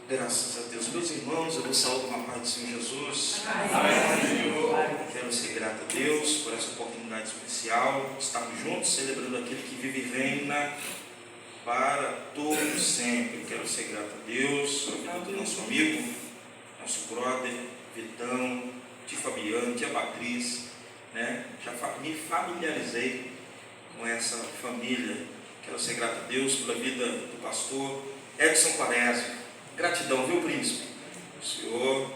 Graças a Deus. Meus irmãos, eu vos saúdo na paz do Senhor Jesus. Amém. Quero ser grato a Deus por essa oportunidade especial. Estarmos juntos celebrando aquele que vive e reina para todos sempre. Quero ser grato a Deus pela vida do nosso amigo, nosso brother, Vitão, tia Fabiano, tia Patrícia, Já me familiarizei com essa família. Quero ser grato a Deus pela vida do pastor Edson Quaresma. Gratidão, viu, príncipe? O Senhor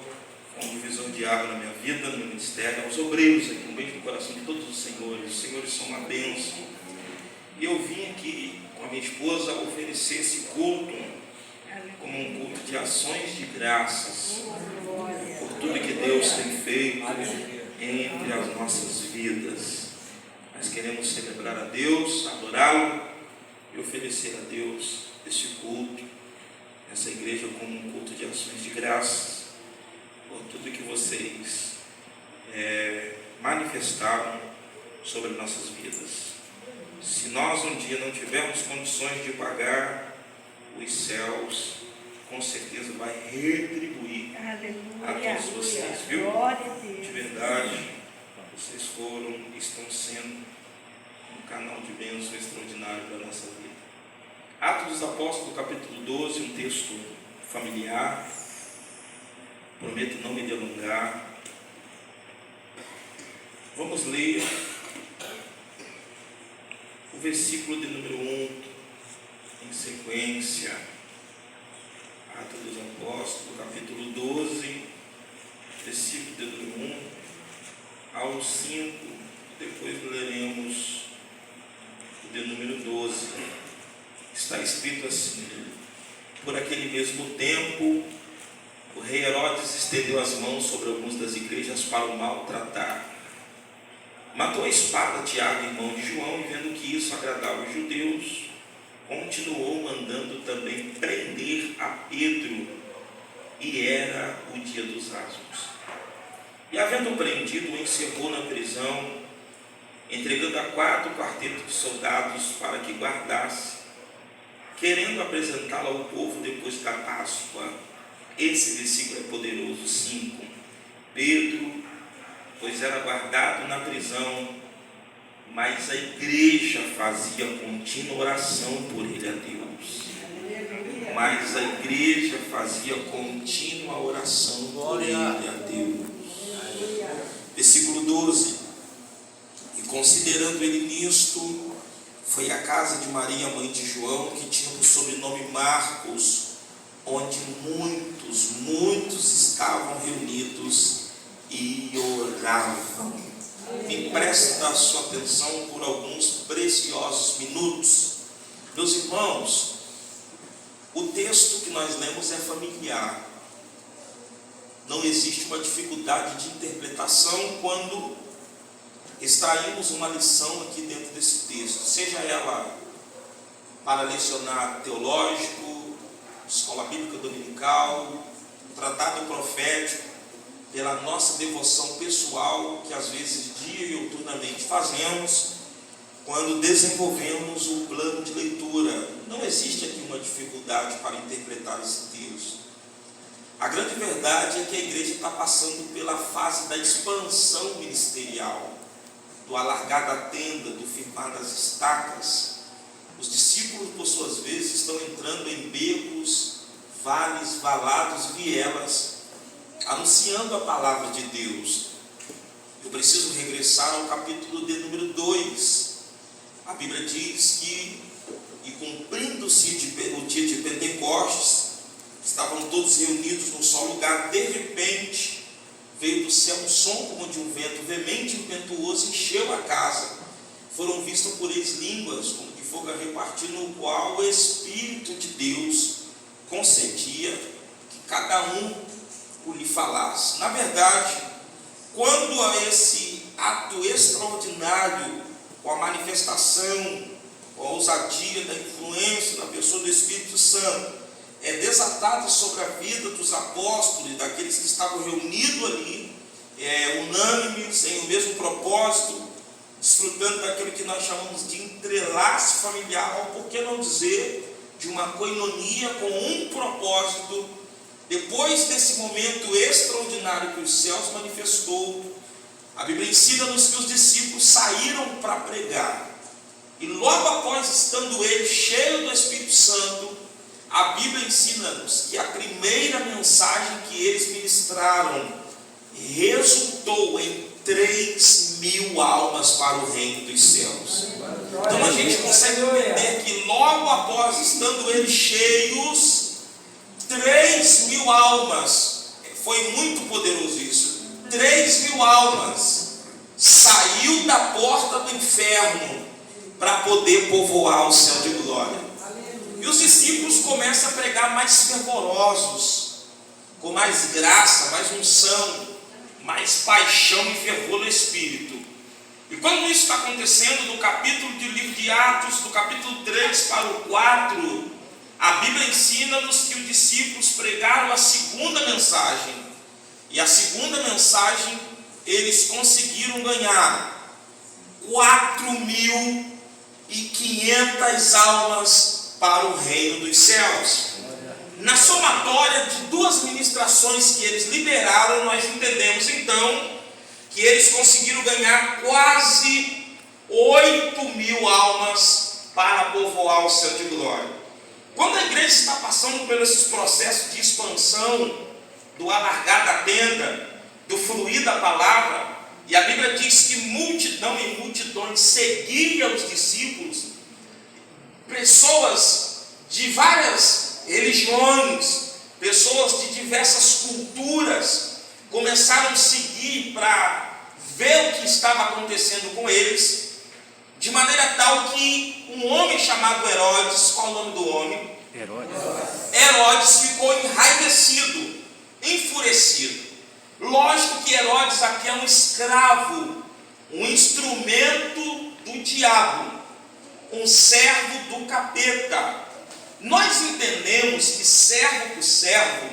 é um divisor de água na minha vida, no meu ministério, aos obreiros aqui, um beijo no coração de todos os senhores. Os senhores são uma bênção. E eu vim aqui com a minha esposa oferecer esse culto como um culto de ações de graças por tudo que Deus tem feito entre as nossas vidas. Nós queremos celebrar a Deus, adorá-lo e oferecer a Deus este culto, essa igreja, como um culto de ações de graças por tudo que vocês manifestaram sobre nossas vidas. Se nós um dia não tivermos condições de pagar, os céus com certeza vai retribuir a todos vocês, viu? De verdade, vocês foram e estão sendo um canal de bênção extraordinário para a nossa vida. Atos dos Apóstolos, capítulo 12, um texto familiar. Prometo não me delongar. Vamos ler o versículo de número 1 em sequência. Atos dos Apóstolos, capítulo 12, versículo de número 1 ao 5. Depois leremos o de número 12. Está escrito assim: por aquele mesmo tempo, o rei Herodes estendeu as mãos sobre algumas das igrejas para o maltratar. Matou a espada Tiago, irmão de João, e vendo que isso agradava os judeus, continuou mandando também prender a Pedro, e era o dia dos asmos. E havendo prendido, o encerrou na prisão, entregando a 4 quartetos de soldados para que guardasse, querendo apresentá-lo ao povo depois da Páscoa. Esse versículo é poderoso. 5. Pedro, pois era guardado na prisão, mas a igreja fazia contínua oração por ele a Deus. Mas a igreja fazia contínua oração por ele a Deus. Versículo 12. E considerando ele nisto, foi à casa de Maria, mãe de João, que tinha por sobrenome Marcos, onde muitos estavam reunidos e oravam. Me presta a sua atenção por alguns preciosos minutos. Meus irmãos, o texto que nós lemos é familiar. Não existe uma dificuldade de interpretação quando extraímos uma lição aqui dentro desse texto, seja ela para lecionar teológico, escola bíblica dominical, tratado profético, pela nossa devoção pessoal, que às vezes dia e diuturnamente fazemos, quando desenvolvemos um plano de leitura. Não existe aqui uma dificuldade para interpretar esse texto. A grande verdade é que a igreja está passando pela fase da expansão ministerial, do alargar da tenda, do firmar das estacas. Os discípulos, por suas vezes, estão entrando em becos, vales, valados, vielas, anunciando a palavra de Deus. Eu preciso regressar ao capítulo de número 2. A Bíblia diz que, e cumprindo-se o dia de Pentecostes, estavam todos reunidos num só lugar. De repente, veio do céu um som como de um vento veemente e impetuoso, encheu a casa. Foram vistas por eles línguas como de fogo a repartir, no qual o Espírito de Deus concedia que cada um o lhe falasse. Na verdade, quando a esse ato extraordinário, com a manifestação, com a ousadia da influência da pessoa do Espírito Santo, é desatada sobre a vida dos apóstolos e daqueles que estavam reunidos ali, unânimes, em o mesmo propósito, desfrutando daquilo que nós chamamos de entrelace familiar, ou por que não dizer, de uma coinonia com um propósito, depois desse momento extraordinário que os céus manifestou, a Bíblia ensina-nos que os discípulos saíram para pregar. E logo após, estando eles cheios do Espírito Santo, a Bíblia ensina-nos que a primeira mensagem que eles ministraram resultou em 3.000 almas para o reino dos céus. Então a gente consegue entender que logo após, estando eles cheios, 3.000 almas, foi muito poderoso isso, 3.000 almas saiu da porta do inferno para poder povoar o céu de glória. E os discípulos começam a pregar mais fervorosos, com mais graça, mais unção, mais paixão e fervor no Espírito. E quando isso está acontecendo, do capítulo do livro de Atos, do capítulo 3 para o 4, a Bíblia ensina-nos que os discípulos pregaram a segunda mensagem. E a segunda mensagem, eles conseguiram ganhar 4.500 almas para o reino dos céus. Na somatória de duas ministrações que eles liberaram, nós entendemos então que eles conseguiram ganhar quase 8.000 almas para povoar o céu de glória. Quando a igreja está passando por esses processos de expansão, do alargar da tenda, do fluir da palavra, e a Bíblia diz que multidão e multidões seguiam os discípulos, pessoas de várias religiões, pessoas de diversas culturas, começaram a seguir para ver o que estava acontecendo com eles, de maneira tal que um homem chamado Herodes, qual é o nome do homem? Herodes ficou enraivecido, enfurecido. Lógico que Herodes aqui é um escravo, um instrumento do diabo, um servo do capeta. Nós entendemos que servo por servo,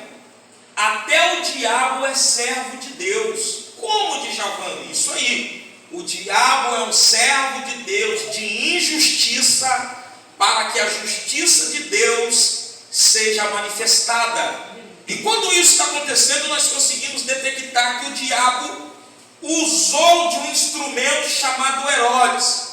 até o diabo é servo de Deus. Como de Javã? Isso aí. O diabo é um servo de Deus, de injustiça, para que a justiça de Deus seja manifestada. E quando isso está acontecendo, nós conseguimos detectar que o diabo usou de um instrumento chamado Herodes.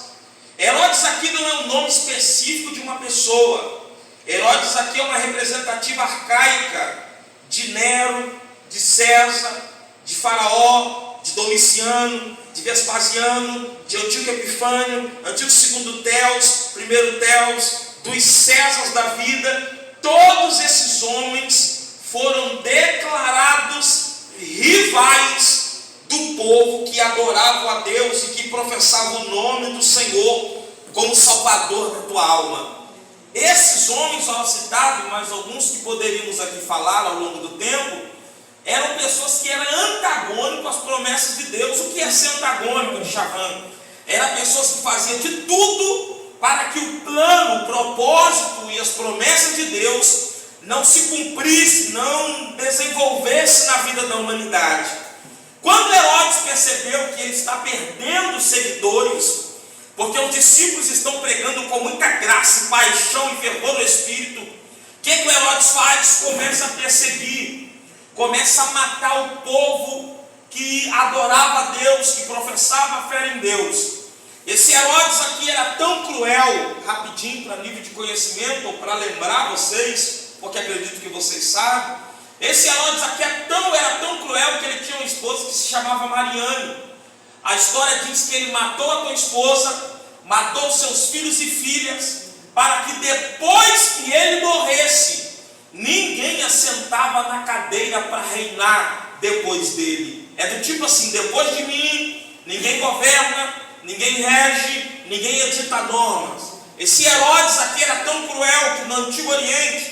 Herodes aqui não é um nome específico de uma pessoa. Herodes aqui é uma representativa arcaica de Nero, de César, de Faraó, de Domiciano, de Vespasiano, de Antíoco Epifânio, Antíoco II Teos, primeiro Teos, dos Césares da vida. Todos esses homens foram declarados rivais do povo que adorava a Deus e que professava o nome do Senhor como Salvador da tua alma. Esses homens, ó, citados, mas alguns que poderíamos aqui falar ao longo do tempo, eram pessoas que eram antagônicas às promessas de Deus. O que é ser antagônico de Javã? Eram pessoas que faziam de tudo para que o plano, o propósito e as promessas de Deus não se cumprisse, não desenvolvesse na vida da humanidade. Quando Herodes percebeu que ele está perdendo seguidores, porque os discípulos estão pregando com muita graça, paixão e fervor no Espírito, o que o Herodes faz? Começa a perseguir, começa a matar o povo que adorava a Deus, que professava a fé em Deus. Esse Herodes aqui era tão cruel, rapidinho para nível de conhecimento, ou para lembrar vocês, porque acredito que vocês sabem. Esse Herodes aqui era tão cruel que ele tinha uma esposa que se chamava Mariane. A história diz que ele matou a tua esposa, matou seus filhos e filhas, para que depois que ele morresse, ninguém assentava na cadeira para reinar depois dele. É do tipo assim: depois de mim, ninguém governa, ninguém rege, ninguém edita normas. Esse Herodes aqui era tão cruel que no Antigo Oriente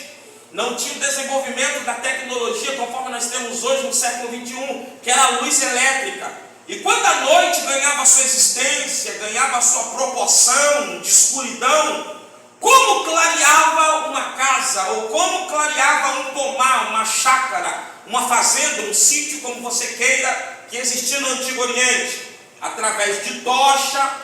não tinha o desenvolvimento da tecnologia conforme nós temos hoje no século XXI, que era a luz elétrica. E quando a noite ganhava a sua existência, ganhava a sua proporção de escuridão, como clareava uma casa, ou como clareava um pomar, uma chácara, uma fazenda, um sítio, como você queira, que existia no Antigo Oriente? Através de tocha,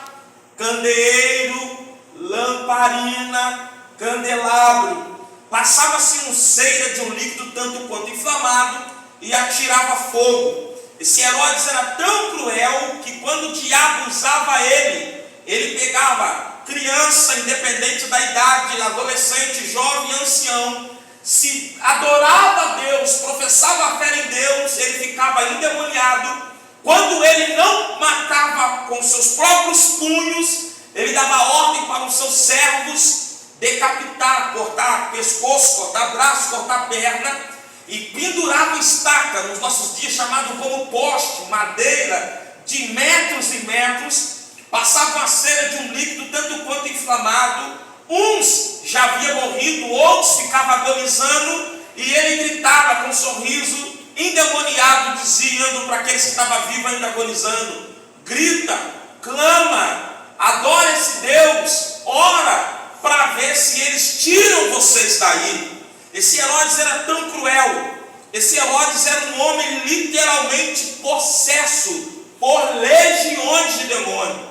candeeiro, lamparina, candelabro. passava-se cera de um líquido tanto quanto inflamado e atirava fogo. Esse Herodes era tão cruel que quando o diabo usava ele pegava criança, independente da idade, adolescente, jovem, ancião, se adorava a Deus, professava a fé em Deus, ele ficava endemoniado. Quando ele não matava com seus próprios punhos, ele dava ordem para os seus servos decapitar, cortar pescoço, cortar braço, cortar perna, e pendurava estaca, nos nossos dias chamado como poste, madeira, de metros e metros, passava a cera de um líquido tanto quanto inflamado. Uns já haviam morrido, outros ficavam agonizando, e ele gritava com um sorriso endemoniado, dizendo para aqueles que estavam vivos ainda agonizando: grita, clama, adora esse Deus, ora, para ver se eles tiram vocês daí. Esse Herodes era tão cruel, esse Herodes era um homem literalmente possesso por legiões de demônios.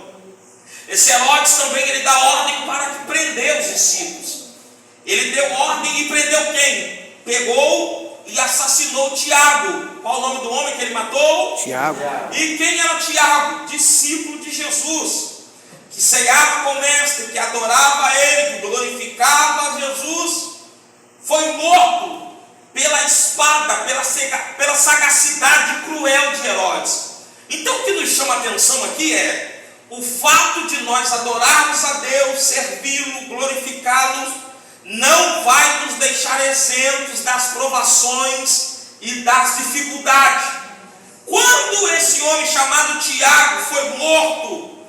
Esse Herodes também, ele dá ordem para que prender os discípulos. Ele deu ordem e prendeu quem? Pegou e assassinou Tiago. Qual o nome do homem que ele matou? Tiago. E quem era Tiago? Discípulo de Jesus, que ceava com o mestre, que adorava a ele, que glorificava a Jesus. Foi morto pela espada, pela sagacidade cruel de Herodes. Então o que nos chama a atenção aqui é o fato de nós adorarmos a Deus, servi-lo, glorificá-lo, não vai nos deixar isentos das provações e das dificuldades. Quando esse homem chamado Tiago foi morto,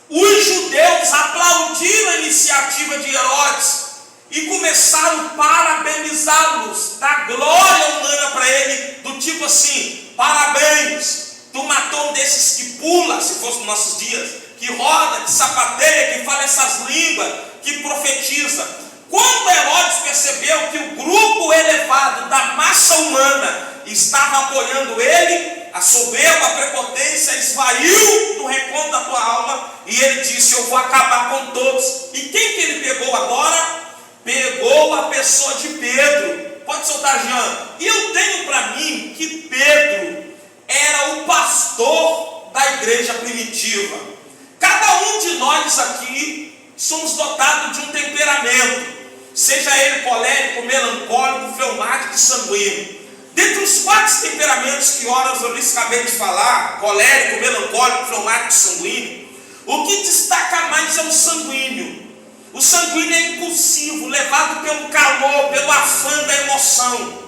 os judeus aplaudiram a iniciativa de Herodes e começaram a parabenizá-los, dar glória humana para ele, do tipo assim: parabéns, tu matou um desses que pula, se fosse nos nossos dias, que roda, que sapateia, que fala essas línguas, que profetiza. Quando Herodes percebeu que o grupo elevado da massa humana estava apoiando ele, a soberba, a prepotência esvaiu do recanto da tua alma, e ele disse: eu vou acabar com todos. E quem que ele pegou agora? Pegou a pessoa de Pedro. Pode soltar, Jean. E eu tenho para mim que Pedro era o pastor da igreja primitiva. Cada um de nós aqui somos dotados de um temperamento, seja ele colérico, melancólico, fleumático e sanguíneo. Dentre os 4 temperamentos que horas eu lhes acabei de falar, colérico, melancólico, fleumático e sanguíneo, o que destaca mais é o sanguíneo. O sanguíneo é impulsivo, levado pelo calor, pelo afã da emoção.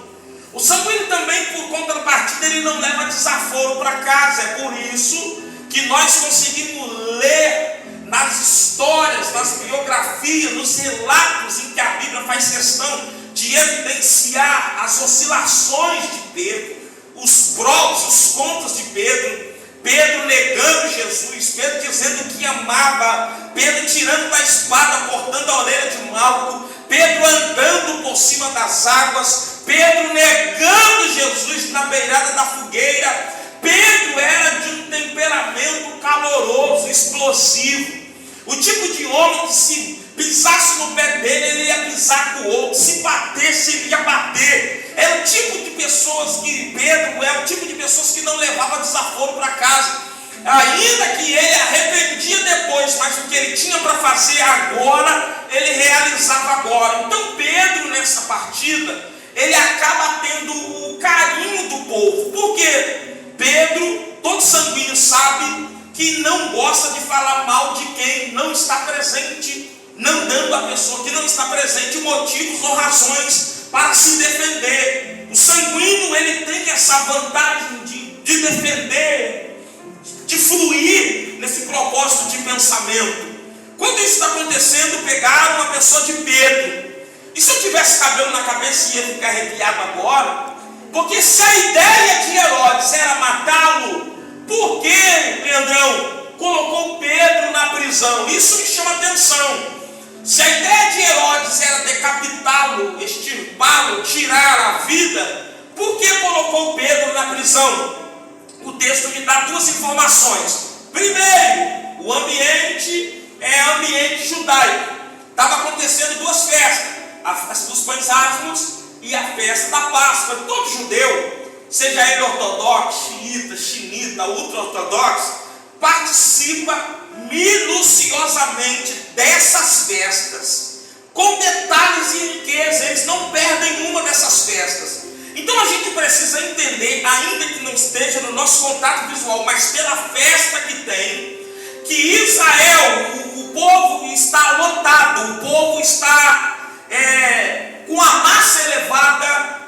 O sanguíneo também, por contrapartida, ele não leva desaforo para casa. É por isso que nós conseguimos ler nas histórias, nas biografias, nos relatos em que a Bíblia faz questão de evidenciar as oscilações de Pedro, os prós, os contras de Pedro. Pedro negando Jesus, Pedro dizendo que amava, Pedro tirando da espada, cortando a orelha de Malco, Pedro andando por cima das águas, Pedro negando Jesus na beirada da fogueira. Pedro era de um temperamento caloroso, explosivo, o tipo de homem que se pisasse no pé dele, ele ia pisar com o outro, se batesse, ele ia bater. Era o tipo de pessoas que Pedro é o tipo de pessoas que não levava desaforo para casa, ainda que ele arrependia depois, mas o que ele tinha para fazer agora, ele realizava agora. Então Pedro, nessa partida, ele acaba tendo o carinho do povo, porque Pedro, todo sanguíneo, sabe que não gosta de falar mal de quem não está presente, não dando à pessoa que não está presente motivos ou razões para se defender. O sanguíneo, ele tem essa vantagem de defender, de fluir nesse propósito de pensamento. Quando isso está acontecendo, pegaram uma pessoa de Pedro. E se eu tivesse cabelo na cabeça, ia ficar arrepiado agora, porque se a ideia de Herodes era matá-lo, por que, Leandrão, colocou Pedro na prisão? Isso me chama atenção. Se a ideia de Herodes era decapitá-lo, extirpá-lo, tirar a vida, por que colocou Pedro na prisão? O texto me dá 2 informações. Primeiro, o ambiente é ambiente judaico. Estava acontecendo 2 festas. a festa dos pães asmos e a festa da Páscoa. Todo judeu, seja ele ortodoxo, xiita, xinita, ultra-ortodoxo, participa minuciosamente dessas festas, com detalhes e riqueza. Eles não perdem uma dessas festas. Então a gente precisa entender, ainda que não esteja no nosso contato visual, mas pela festa que tem, que Israel, o povo está lotado, o povo está com a massa elevada,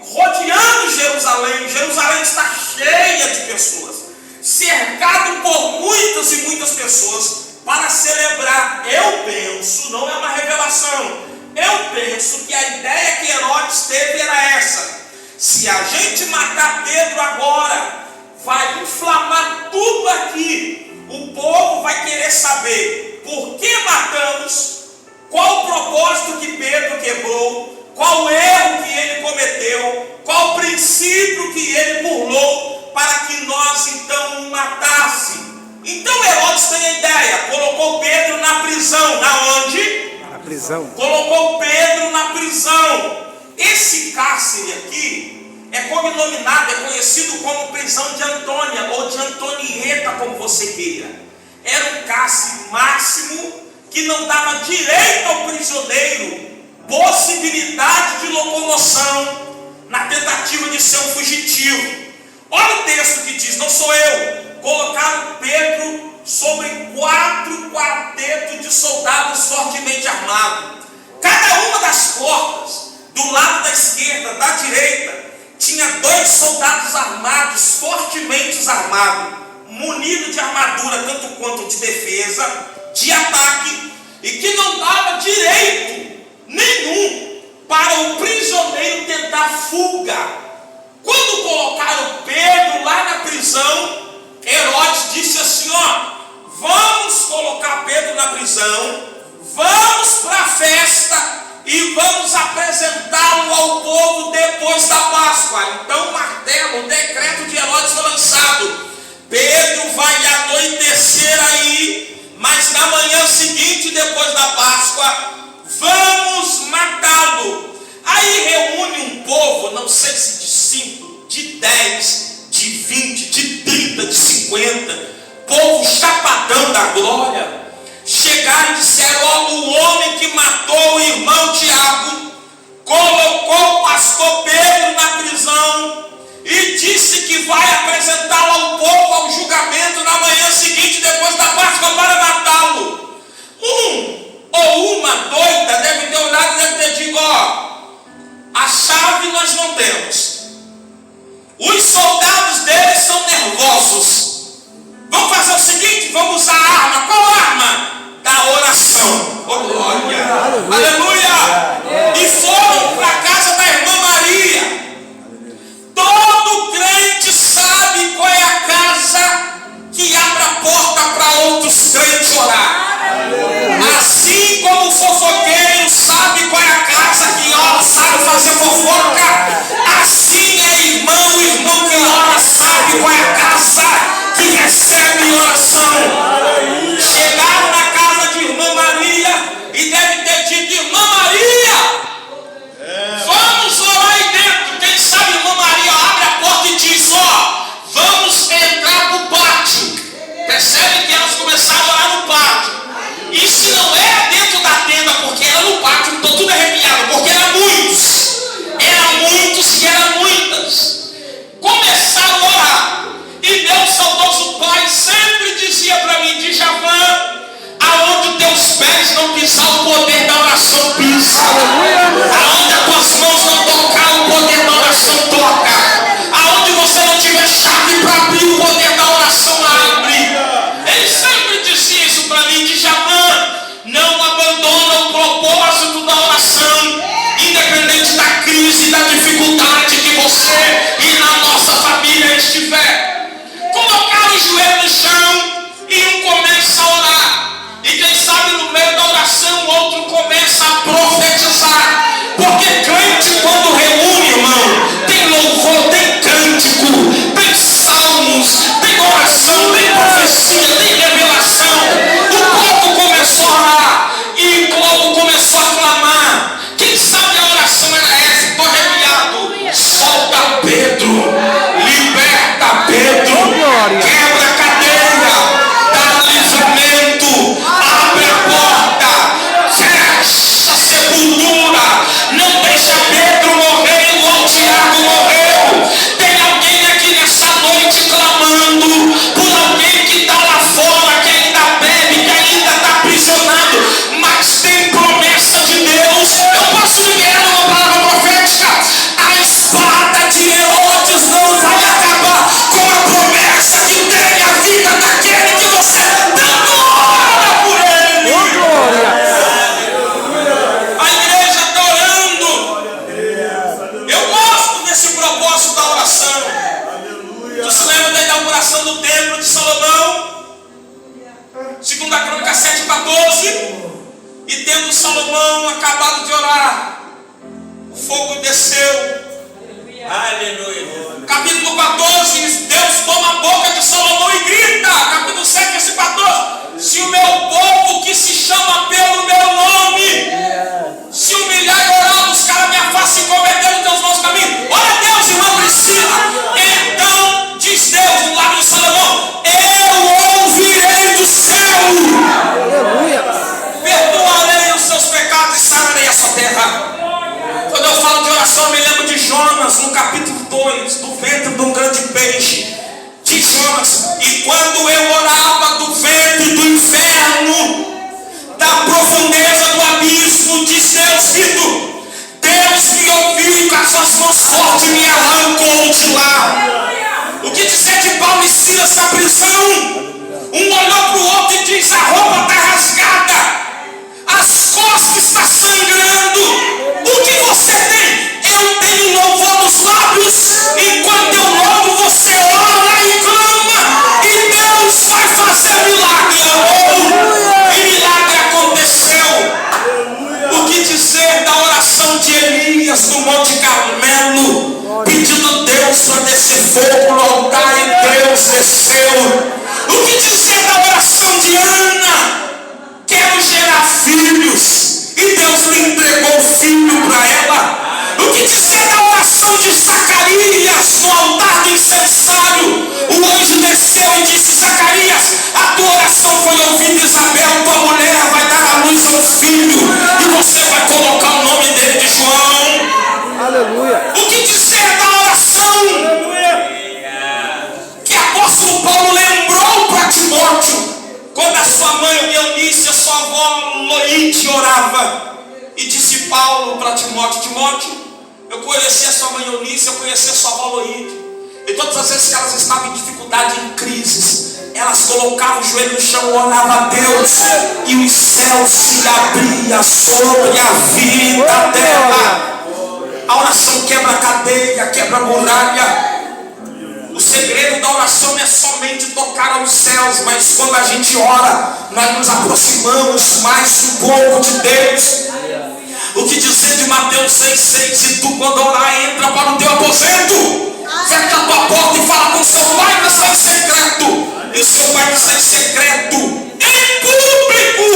rodeando Jerusalém. Jerusalém está cheia de pessoas, cercado por muitas e muitas pessoas para celebrar. Eu penso, não é uma revelação, eu penso que a ideia que Herodes teve era essa: se a gente matar Pedro agora, vai inflamar tudo aqui, o povo vai querer saber por que matamos, qual o propósito que Pedro quebrou, qual o erro que ele cometeu, qual o princípio que ele burlou, para que nós então o matasse. Então Herodes tem a ideia, colocou Pedro na prisão. Na onde? Na prisão. Colocou Pedro na prisão. Esse cárcere aqui é cognominado, é conhecido como prisão de Antônia, ou de Antonieta, como você queira. Era um cárcere máximo que não dava direito ao prisioneiro possibilidade de locomoção na tentativa de ser um fugitivo. Olha o texto que diz, não sou eu, colocaram Pedro sobre 4 quartetos de soldados fortemente armados. Cada uma das portas, do lado da esquerda, da direita, tinha 2 soldados armados, fortemente armados, munidos de armadura, tanto quanto de defesa, de ataque, e que não dava direito nenhum para o prisioneiro tentar fuga. Quando colocaram Pedro lá na prisão, Herodes disse assim: vamos colocar Pedro na prisão, vamos para a festa e vamos apresentá-lo ao povo depois da Páscoa. Então o martelo, o decreto de Herodes foi lançado: Pedro vai anoitecer aí, mas na manhã seguinte, depois da Páscoa, vamos matá-lo. Aí reúne um povo, não sei se de 5, de 10, de 20, de 30, de 50, povo chapadão da glória. Chegaram e disseram: o homem que matou o irmão Tiago colocou o pastor Pedro na prisão e disse que vai apresentá-lo ao povo ao julgamento na manhã seguinte, depois da Páscoa, para matá-lo. Ou uma doida deve ter olhado e deve ter dito: a chave nós não temos, os soldados deles são nervosos, vamos fazer o seguinte, vamos usar a arma. Qual arma? Da oração. Oh, glória, aleluia. E foram para a casa da irmã Maria. Todo crente sabe qual é a casa que abre a porta para outros crentes orar. Assim como o fofoqueiro sabe qual é a casa que ora, sabe fazer fofoca, assim é o irmão que ora sabe qual é a casa oração do templo de Salomão, 2 Crônicas 7:14. E tendo Salomão acabado de orar, o fogo desceu. Aleluia. Capítulo 14, Deus toma a boca de Salomão e grita. Capítulo 7, versículo 14: se o meu povo que se chama pelo meu nome se humilhar e orar, buscar a minha face e converter os teus maus caminhos. Olha Deus, irmã Priscila. Então diz Deus no lábio de Salomão: eu ouvirei do céu. Aleluia. Perdoarei os seus pecados e sararei a sua terra. Quando eu falo de oração, eu me lembro de Jonas, no capítulo 2, do ventre de um grande peixe. De Jonas: e quando eu orava do ventre do inferno, da profundeza do abismo, diz Deus, Vitor, Deus me ouviu e com as suas mãos fortes me arrancou de lá. O que dizer de Paulo e Silas na prisão? Um olhou para o outro e diz: a roupa está rasgada, as costas estão sangrando. O que você tem? Eu tenho louvor nos lábios. Enquanto eu louvo, você ora e clama, e Deus vai fazer milagre. E milagre aconteceu. O que dizer da oração de Elias no Monte Carmelo, pedindo Deus para descer fogo no altar, e Deus desceu. O que dizer da oração de Ana? Quero gerar filhos, e Deus lhe entregou o filho para ela. O que dizer da oração de Zacarias no altar do incensário? O anjo desceu e disse: Zacarias, a tua oração foi ouvida, Isabel, tua mulher vai dar à luz a um filho, e você vai colocar o nome dele de João. Aleluia. O que dizer da oração que apóstolo Paulo lembrou para Timóteo, quando a sua mãe Eunice, a sua avó Loide orava, e disse Paulo para Timóteo: Timóteo, eu conheci a sua mãe Eunice, eu conheci a sua avó Loide, e todas as vezes que elas estavam em dificuldade, em crises, elas colocavam o joelho no chão, oravam a Deus, e os céus se abriam sobre a vida dela. A oração quebra cadeia, quebra muralha. O segredo da oração não é somente tocar aos céus, mas quando a gente ora, nós nos aproximamos mais um pouco de Deus. O que dizer de Mateus 6,6? E tu, quando orar, entra para o teu aposento, fecha a tua porta e fala com seu pai que está em secreto, e o seu pai que está em secreto, em público,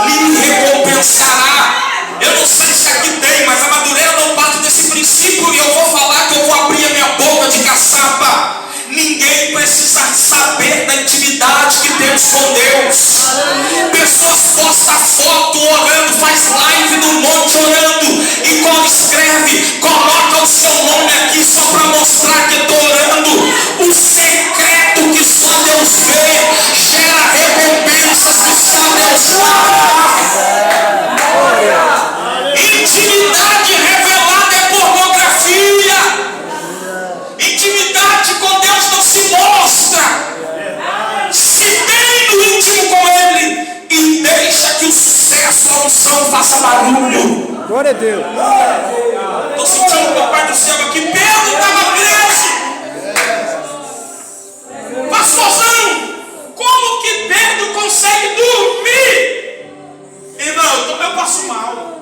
lhe recompensará. Eu não sei se aqui tem, mas a Madureira não parte desse princípio, e eu vou falar que eu vou abrir a minha boca de caçapa. Ninguém precisa saber da intimidade que temos com Deus. Pessoas postam foto orando, faz live no monte orando, e quando escreve, coloca o seu nome aqui só para mostrar que estou orando. O secreto que só Deus vê gera recompensas que só Deus dá. Intimidade revelada é pornografia. Intimidade com Deus não se mostra. Se tem no íntimo com Ele, e deixa que o sucesso, a unção faça barulho. Glória a Deus. Estou sentindo o Papai do céu aqui. Pedro estava preso. Pastorzão, como que Pedro consegue dormir? Irmão, eu passo mal.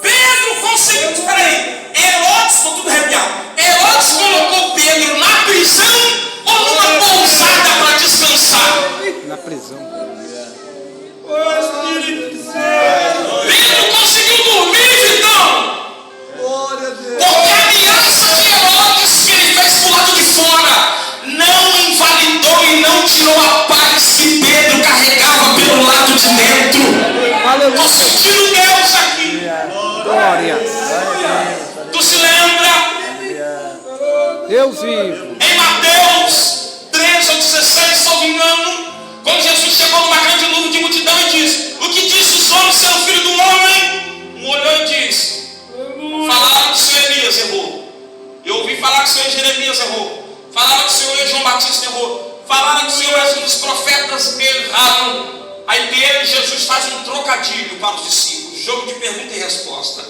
Pedro conseguiu. Espera aí. Herodes, estou tudo arrepiado. Herodes colocou Pedro na prisão ou numa pousada para descansar? Na prisão. Pedro conseguiu dormir, Vitão. Porque a aliança de Herodes que ele fez pro lado de fora não invalidou e não tirou a paz que Pedro carregava pelo lado de dentro. Aleluia. Estou sentindo Deus aqui. Glória. Tu se lembra? Deus vivo. Em Mateus 13 ou 16, se não me engano, quando Jesus chegou numa grande nuvem de multidão e disse: o que disse os homens ser o filho do homem? Um olhou e disse: falaram que o Senhor Elias errou. Eu ouvi falar que o Senhor Jeremias errou. Falaram que o Senhor João Batista errou. Falaram que o Senhor és um dos profetas erraram. Aí dele Jesus faz um trocadilho para os discípulos, jogo de pergunta e resposta.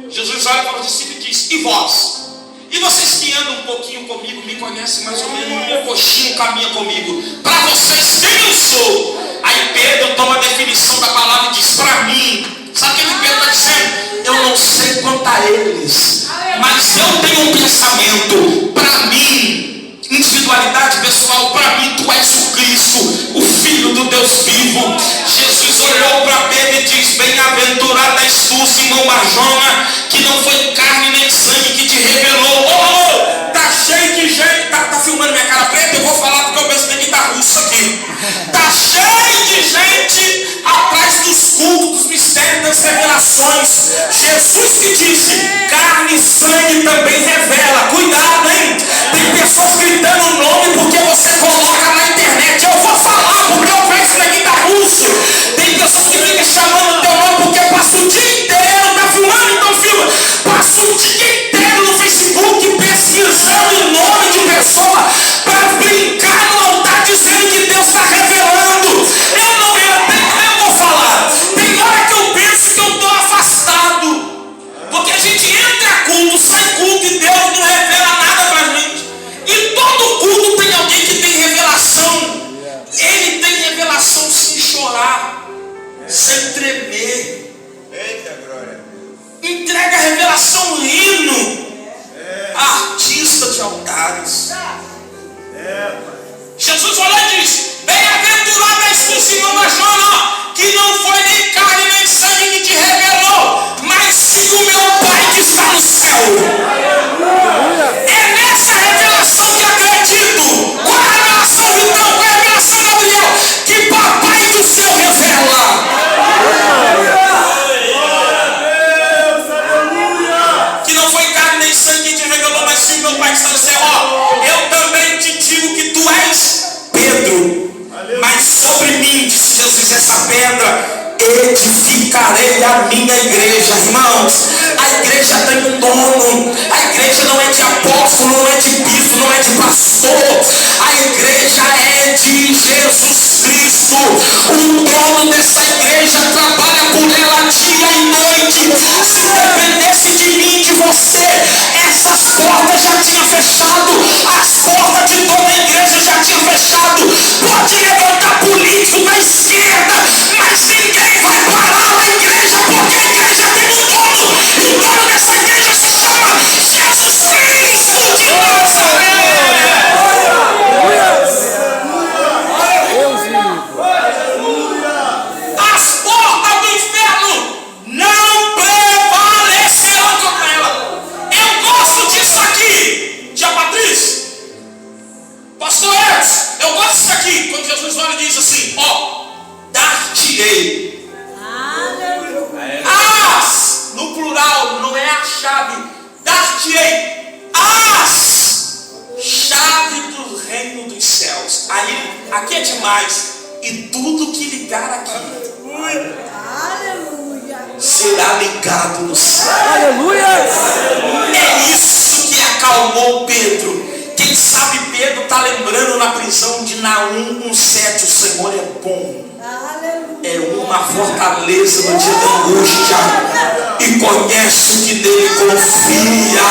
Jesus olha para os discípulos e diz: e vós? E E vocês que andam um pouquinho comigo, me conhecem mais ou menos, um coxinho caminha comigo. Para vocês, quem eu sou? Aí Pedro toma a definição da palavra e diz: para mim. Sabe o que Pedro está dizendo? Eu não sei quanto a eles, mas eu tenho um pensamento. Para mim, individualidade pessoal, para mim tu és o Cristo, o Filho do Deus vivo. Jesus olhou para Pedro e diz: bem-aventurado és tu, Simão Barjona, que não foi carne nem sangue que te revelou. Oh, tá cheio de gente. Tá filmando minha cara preta? Eu vou falar porque eu penso que tá russo aqui. Tá cheio de gente atrás dos cultos, dos mistérios, das revelações. Jesus que disse: carne e sangue também revela. Cuidado, hein? Tem pessoas gritando o nome porque você coloca na internet. Eu vou falar porque eu penso que aqui tá russo. Tem pessoas que ficam chamando o teu nome porque passa o dia inteiro. Tá filmando? Então filma. Passa o dia inteiro no Facebook pesquisando o nome de pessoa para brincar no altar dizendo que Deus está revelando. Eu vou falar. Tem hora que eu penso que eu estou afastado. Porque a gente entra culto, sai culto e Deus não revela nada para a gente. E todo culto tem alguém que tem revelação. Ele tem revelação sem chorar, sem tremer. Eita glória. Entrega a revelação rindo. Artista de altares. Jesus olhou e disse: bem-aventurado és tu, Simão Barjona, que não foi nem carne nem sangue que te revelou, mas sim o meu Pai que está no céu. É nessa revelação que acredito. Qual é a revelação, Vitão? Qual é a revelação, Gabriel? Que Papai do céu revela. Que não foi carne nem sangue que te revelou, mas sim o meu Pai que está no céu. Ó, eu também te digo que tu és Pedro, mas sobre mim, disse Jesus, essa pedra edificarei a minha igreja. Irmãos, a igreja tem um dono. A igreja não é de apóstolo, não é de bispo, não é de pastor. A igreja é de Jesus Cristo. O dono dessa igreja trabalha por ela dia e noite. Se dependesse de mim, de você, essas portas já tinham fechado. As portas de toda a igreja já tinham fechado. Pode levantar político da esquerda, mas ninguém vai parar a igreja, porque a igreja tem um dono. E o dono dessa igreja se chama Jesus Cristo de Nazaré. Deus vivo. As portas do inferno não prevalecerão contra ela. Eu gosto disso aqui, tia Patrícia, pastor Edson, eu gosto disso aqui, quando Jesus olha e diz assim: ó, dar-te-ei. As, no plural, não é a chave. Dar-te-ei as chave do reino dos céus. Aí, aqui é demais. E tudo que ligar aqui será ligado no céu. Aleluia. É isso que acalmou Pedro. Quem sabe Pedro está lembrando na prisão de Naum 1,7. O Senhor é bom. É uma fortaleza no dia da angústia. E conhece o que nele confia.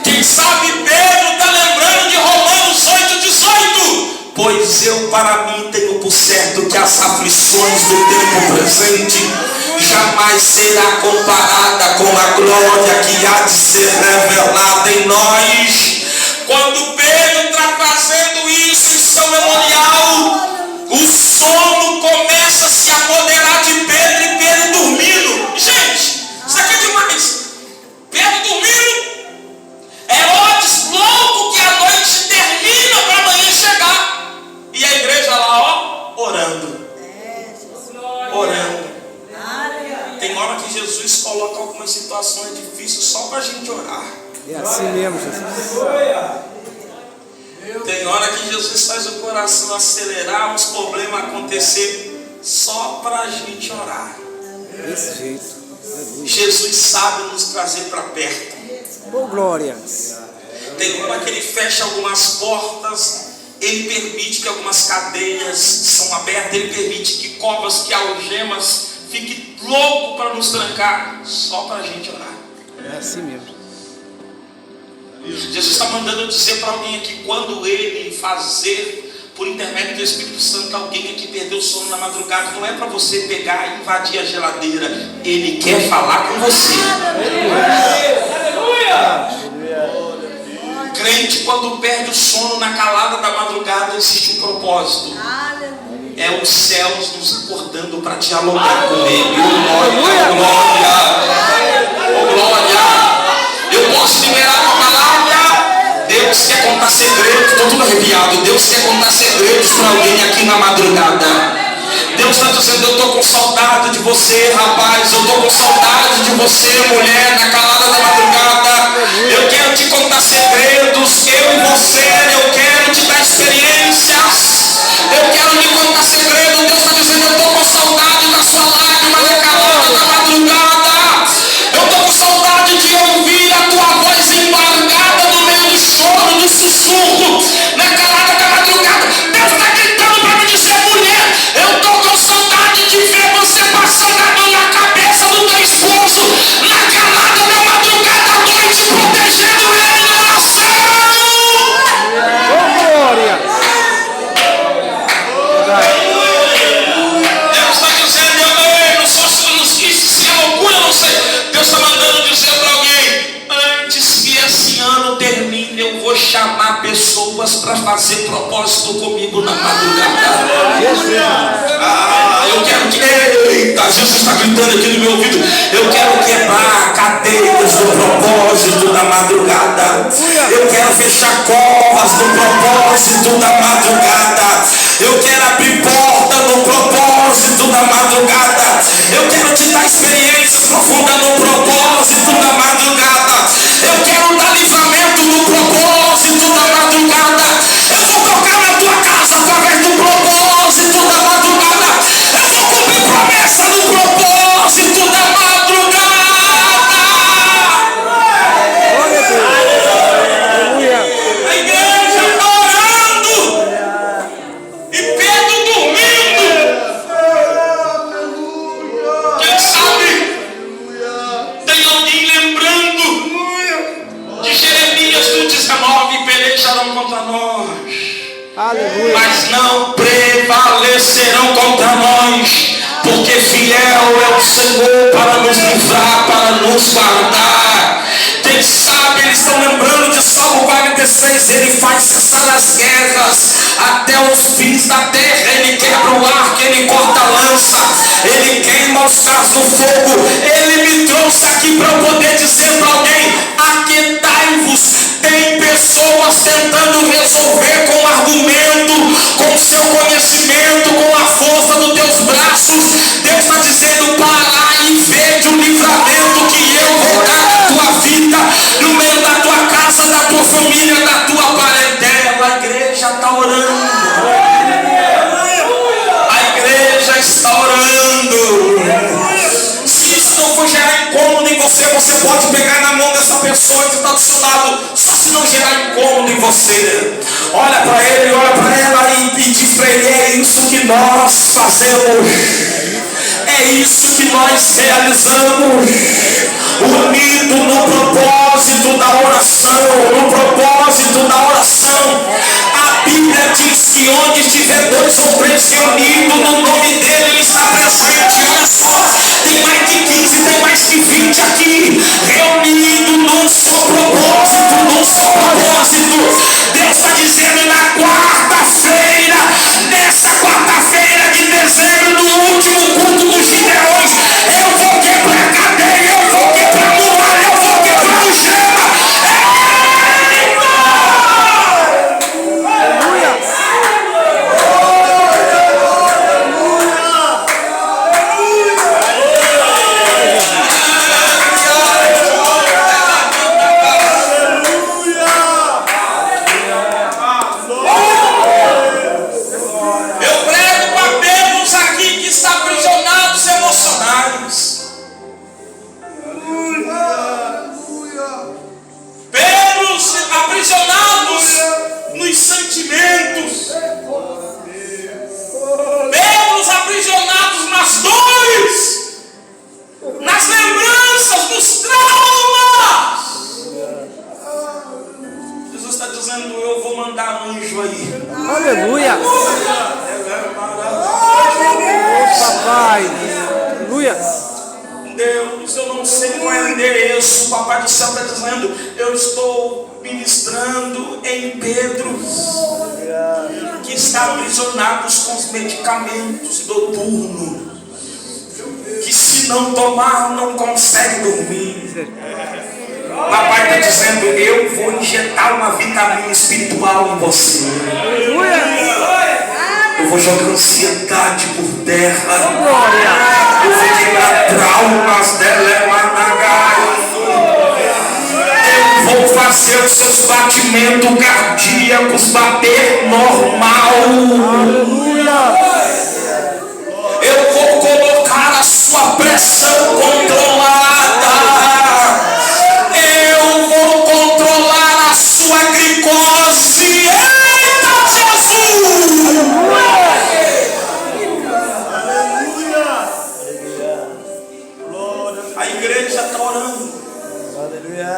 Quem sabe Pedro está lembrando de Romanos 8,18. Pois eu para mim tenho por certo que as aflições do tempo presente jamais será comparada com a glória que há de ser revelada em nós. Quando Pedro está fazendo isso em seu memorial, o sono começa a se apoderar de Pedro e Pedro dormindo. Gente, isso aqui é demais. Pedro dormindo. Herodes louco que a noite termina para amanhã chegar. E a igreja lá, ó, orando. Orando. Tem hora que Jesus coloca algumas situações difíceis só para a gente orar. É assim mesmo, Jesus. Tem hora que Jesus faz o coração acelerar, os problemas acontecer só para a gente orar. Desse jeito. Aleluia. Jesus sabe nos trazer para perto. Oh, glória. Tem hora que ele fecha algumas portas, ele permite que algumas cadeias são abertas, ele permite que covas, que algemas fiquem louco para nos trancar, só para a gente orar. É assim mesmo. Jesus está mandando dizer para alguém aqui, quando Ele fazer por intermédio do Espírito Santo alguém aqui perdeu o sono na madrugada, não é para você pegar e invadir a geladeira. Ele quer falar com você. Crente, quando perde o sono na calada da madrugada, existe um propósito. É os céus nos acordando para dialogar com Ele. Oh, glória! Oh, glória! Eu posso liberar uma palavra. Deus quer contar segredos. Estou tudo arrepiado. Deus quer contar segredos para alguém aqui na madrugada. Deus está dizendo: eu estou com saudade de você, rapaz. Eu estou com saudade de você, mulher, na calada da madrugada. Eu quero te contar segredos. Eu e você, eu quero te dar experiências. Eu quero lhe contar segredo. Deus está dizendo: eu estou com saudade da sua lágrima na calada da madrugada. Eu estou com saudade de ouvir a tua voz embargada no meio do choro, do sussurro, na calada da madrugada. Deus está gritando para me dizer: mulher, eu estou com saudade de ver você passando a mão na cabeça do teu esposo, na calada da madrugada à noite, protegendo ele na oração. Oh, glória! Deus está dizendo: eu não sei se é loucura, não sei. Deus está mandando dizer para alguém: antes que esse ano termine, eu vou chamar pessoas para fazer propósito comigo na madrugada. Eu quero que... Eita, Jesus está gritando aqui no meu ouvido. Eu quero quebrar cadeias do propósito da madrugada. Eu quero fechar covas do propósito da madrugada. Eu quero abrir porta no propósito da madrugada. Eu quero te dar experiências profundas no propósito da madrugada. Eu quero dar livramento no propósito da madrugada. Eu vou tocar na tua casa através do propósito da madrugada. Eu vou cumprir promessa no propósito da madrugada. Glória a Deus! Aleluia! A igreja está orando e Pedro dormindo. Quem sabe tem alguém lembrando de Jeremias do 19: pelejarão contra nós, Aleluia! mas não prevalecerão contra nós, porque fiel é o Senhor para nos livrar, para nos guardar. Quem sabe eles estão lembrando de Salmo 46, ele faz cessar as guerras até os fins da terra. Ele quebra o arco, ele corta a lança, ele queima os carros no fogo. Ele me trouxe aqui para eu poder dizer para alguém: aquietai-vos. Tem pessoas tentando resolver com argumento, com seu conhecimento, com a força dos teus braços. Deus está dizendo: para e vede o livramento que eu vou dar na tua vida, no meio da tua casa, da tua família, da tua parentela. A igreja está orando. A igreja está orando. Se isso não for gerar incômodo em você, você pode pegar na mão dessa pessoa que está do seu lado, só se não gerar incômodo em você. Olha para ele, olha para ela e diz para ele: é isso que nós fazemos, é isso que nós realizamos, unido no propósito da oração, no propósito da oração. A Bíblia diz que onde estiver dois ou três reunidos no nome dele, ele está presente. Olha só, tem mais de 15, tem mais de 20 aqui, reunidos num só propósito, num só propósito. Deus está dizendo: na quarta-feira, nessa quarta-feira de dezembro, no último culto dos Gideões, eu vou quebrar cadeia, eu vou quebrar muralha, eu vou quebrar o gelo. dizendo: eu vou mandar anjo aí. Aleluia. Papai. Aleluia. Deus, eu não sei qual é o endereço. O Papai do céu está dizendo: eu estou ministrando em Pedro, que está aprisionado com os medicamentos noturnos, que se não tomar não consegue dormir. Papai está dizendo: eu vou injetar uma vitamina espiritual em você. Eu vou jogar ansiedade por terra. Eu vou quebrar traumas dela. Eu vou fazer os seus batimentos cardíacos bater normal. Eu vou colocar a sua pressão controlada. Eu vou controlar a sua glicose. Eita Jesus! A igreja está orando. Aleluia!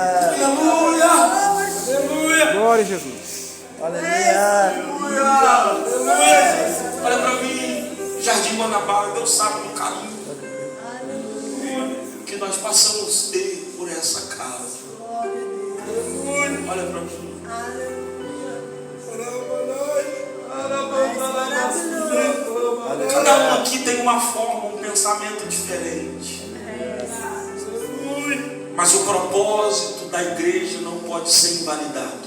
Aleluia! Glória a Jesus. Aleluia! Olha para mim, Jardim Guanabara, Deus sabe do carinho que nós passamos a ter por essa casa. Olha para mim. Cada um aqui tem uma forma, um pensamento diferente. Mas o propósito da igreja não pode ser invalidado.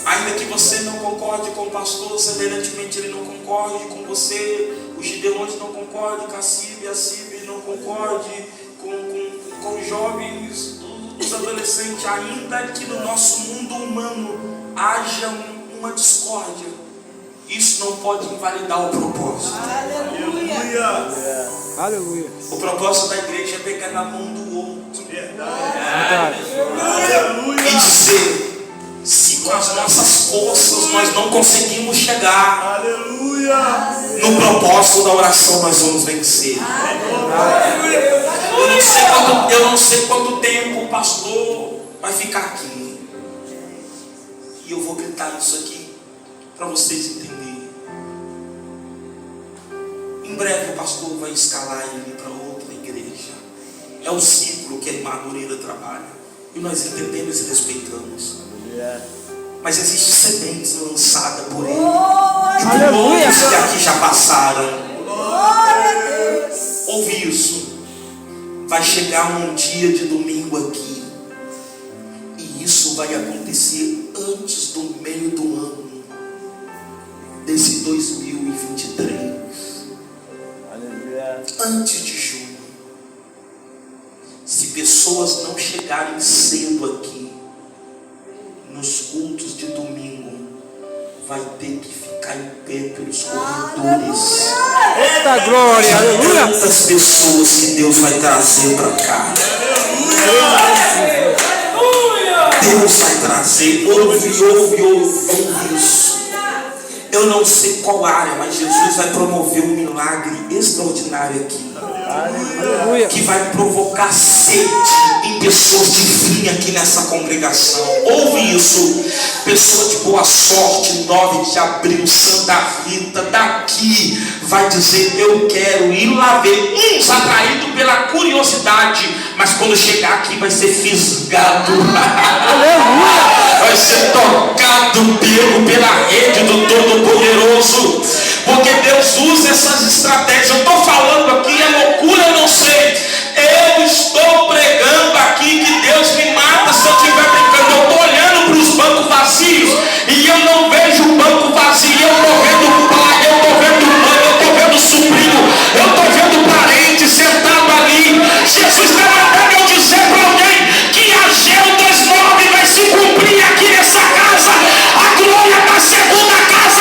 Ainda que você não concorde com o pastor, semelhantemente ele não concorde com você, os gideões não concordem com a CIB não concorde com os jovens, os adolescentes, ainda que no nosso mundo humano haja uma discórdia, isso não pode invalidar o propósito. Aleluia. O propósito da igreja é pegar na mão do outro e dizer: se com as nossas forças nós não conseguimos chegar, no propósito da oração nós vamos vencer. Eu não sei quanto tempo o pastor vai ficar aqui, e eu vou gritar isso aqui para vocês entenderem. Em breve o pastor vai escalar ele para outra igreja. É o ciclo que a irmã Moreira trabalha, e nós entendemos e respeitamos. Mas existe sementes lançadas por ele, e por outros que aqui já passaram. Ouve isso. Vai chegar um dia de domingo aqui, e isso vai acontecer antes do meio do ano desse 2023. Antes de junho. Se pessoas não chegarem cedo aqui nos cultos de domingo, vai ter que ficar em pé pelos corredores. Eita glória, aleluia. Tantas pessoas que Deus vai trazer para cá. Deus vai trazer. Ouve isso. Eu não sei qual área, mas Jesus vai promover um milagre extraordinário aqui. Aleluia. Que vai provocar sede em pessoas que vêm aqui nessa congregação. Ouve isso. Pessoa de Boa Sorte, 9 de abril, Santa Rita, daqui vai dizer: eu quero ir lá ver. Uns atraídos pela curiosidade, mas quando chegar aqui vai ser fisgado. Vai ser tocado pela rede do Todo-Poderoso. Porque Deus usa essas estratégias. Eu estou falando aqui, é loucura, eu não sei. Eu estou pregando aqui que Deus me mata se eu estiver brincando. Eu estou olhando para os bancos vazios e eu não vejo o banco vazio. Eu estou vendo o pai, eu estou vendo mãe, eu estou vendo sobrinho, eu estou vendo parente sentado ali. Jesus está mandando eu dizer para alguém que Ageu 2:9 vai se cumprir aqui nessa casa. A glória da segunda casa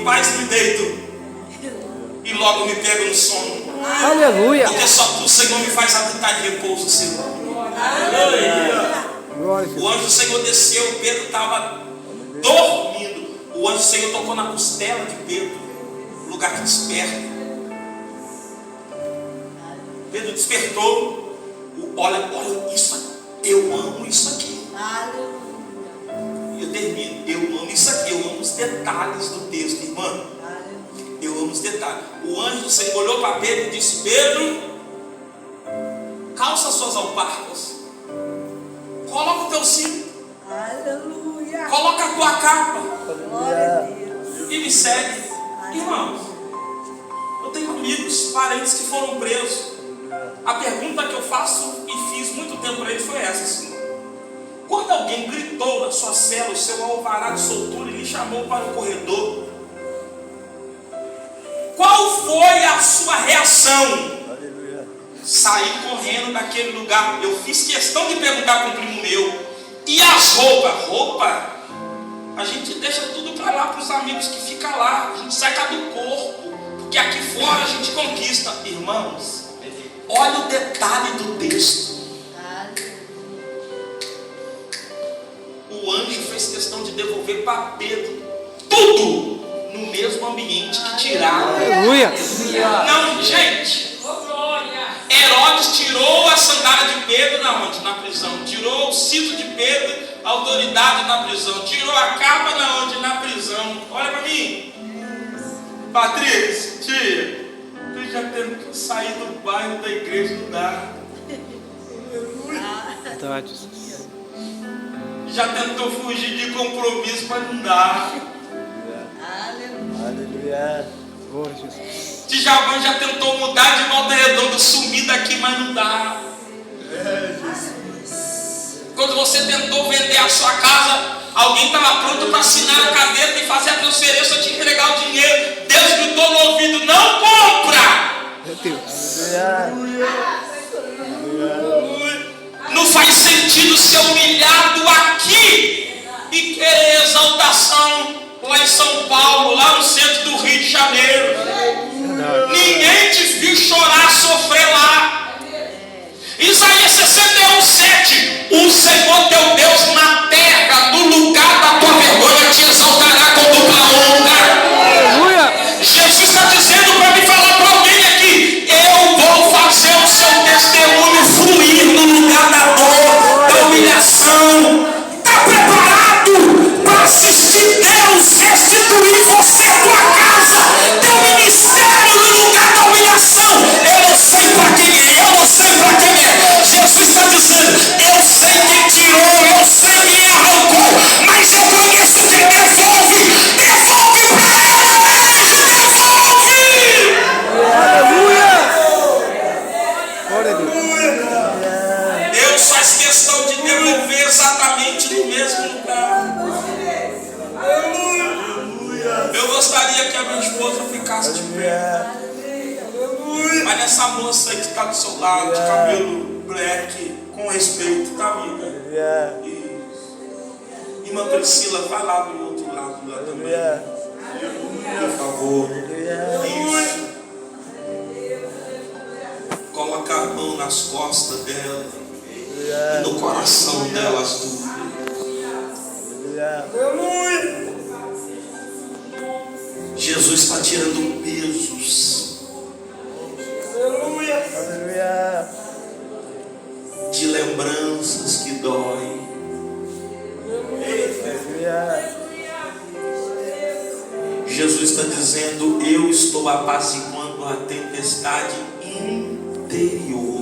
paz e me deito. E logo me pego no sono. Aleluia. Porque só tu, Senhor, me faz habitar em repouso, Senhor. Glória a O Jesus. anjo do Senhor desceu, Pedro estava dormindo. O anjo do Senhor tocou na costela de Pedro, lugar que desperta. Pedro despertou. Olha isso aqui. Eu amo isso aqui. Eu termino. Eu amo isso aqui. Eu amo os detalhes do texto, irmã. Eu amo os detalhes. O anjo do Senhor olhou para Pedro e disse: Pedro, calça suas alparcas, coloca o teu cinto, coloca a tua capa e me segue. Irmãos, eu tenho amigos, parentes que foram presos. A pergunta que eu faço e fiz muito tempo para eles foi essa, assim: quando alguém gritou na sua cela o seu alvará de soltura e lhe chamou para o corredor, qual foi a sua reação? Saí correndo daquele lugar. Eu fiz questão de perguntar para um primo meu: e as roupas? Roupa? A gente deixa tudo para lá, para os amigos que ficam lá. A gente sai cá do corpo, porque aqui fora a gente conquista. Irmãos, olha o detalhe do texto. O anjo fez questão de devolver para Pedro tudo no mesmo ambiente que tiraram. Aleluia. Não, gente. Herodes tirou a sandália de Pedro na prisão. Tirou o cinto de Pedro, a autoridade na prisão. Tirou a capa na prisão. Olha para mim. Patrícia, tia, tu já tentou sair do bairro da igreja, não dá. Verdade, Jesus. Já tentou fugir de compromisso, mas não dá. Aleluia. Glória a Jesus. Djalma já tentou mudar de Volta Redonda, sumir daqui, mas não dá. Quando você tentou vender a sua casa, alguém estava pronto para assinar a caneta e fazer a transferência, te entregar o dinheiro. Deus gritou no ouvido: não compra! Meu Deus. Não faz sentido ser humilhado aqui e querer exaltação lá em São Paulo, lá no centro do Rio de Janeiro. Ninguém te viu chorar, sofrer lá. Isaías 61:7: o Senhor teu Deus na terra, no lugar da tua vergonha, te exaltará com dupla honra. Aleluia. Jesus está dizendo para me falar para alguém aqui: eu vou fazer o seu testemunho fluir no lugar da dor, da humilhação. Está preparado para assistir Deus restituir você, tua casa, teu ministério no lugar da humilhação? Eu não sei para quem é, eu não sei para quem é. Jesus está dizendo: eu sei quem tirou, eu sei quem arrancou, mas eu conheço quem devolve. Devolve para ele, devolve! Aleluia. Glória a Deus. Deus faz questão de devolver exatamente no mesmo lugar. Eu gostaria que a minha esposa ficasse de pé. Mas nessa moça aí que está do seu lado, de cabelo black, com respeito, tá, amiga? Isso. Irmã Priscila, vai lá do outro lado lá também. Por favor. Isso. Coloca a mão nas costas dela e no coração dela as dúvidas. Jesus está tirando pesos de lembranças que doem. Jesus está dizendo: eu estou apaziguando a tempestade interior.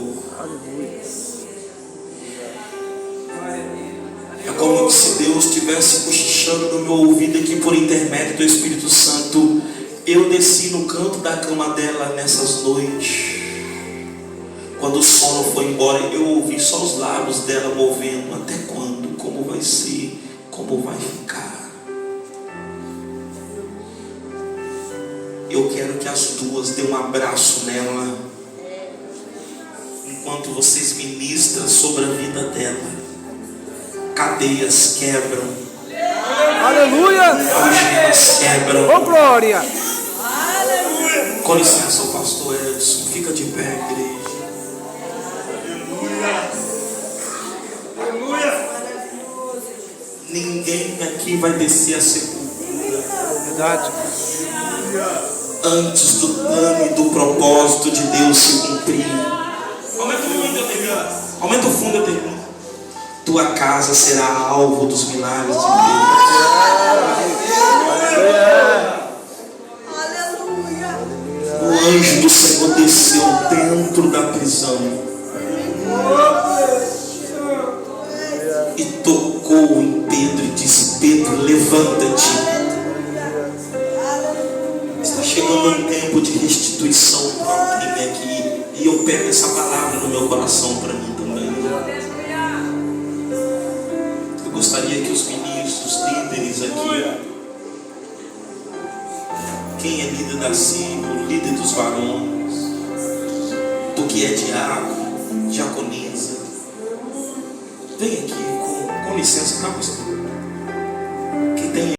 É como se Deus estivesse cochichando no meu ouvido aqui por intermédio do Espírito Santo. Eu desci no canto da cama dela nessas noites. Quando o sono foi embora, eu ouvi só os lábios dela movendo. Até quando? Como vai ser? Como vai ficar? Eu quero que as duas dêem um abraço nela, enquanto vocês ministram sobre a vida dela. Cadeias quebram, Aleluia. Algemas quebram. Oh, glória. Com licença, o pastor Edson. Fica de pé, igreja. Ninguém aqui vai descer a sepultura Verdade. antes do plano e do propósito de Deus se cumprir. Aumenta o fundo, eu termino. Aumenta o fundo, eu termino. Tua casa será alvo dos milagres de Deus. O anjo do Senhor desceu dentro da prisão e tocou em Pedro e disse: Pedro, levanta-te. Está chegando um tempo de restituição para alguém aqui, e eu pego essa palavra no meu coração para mim também. Eu gostaria que os ministros, líderes aqui, quem é líder da CIB, o líder dos varões, do que é diácono, diaconisa, vem aqui com licença, tá, pastor?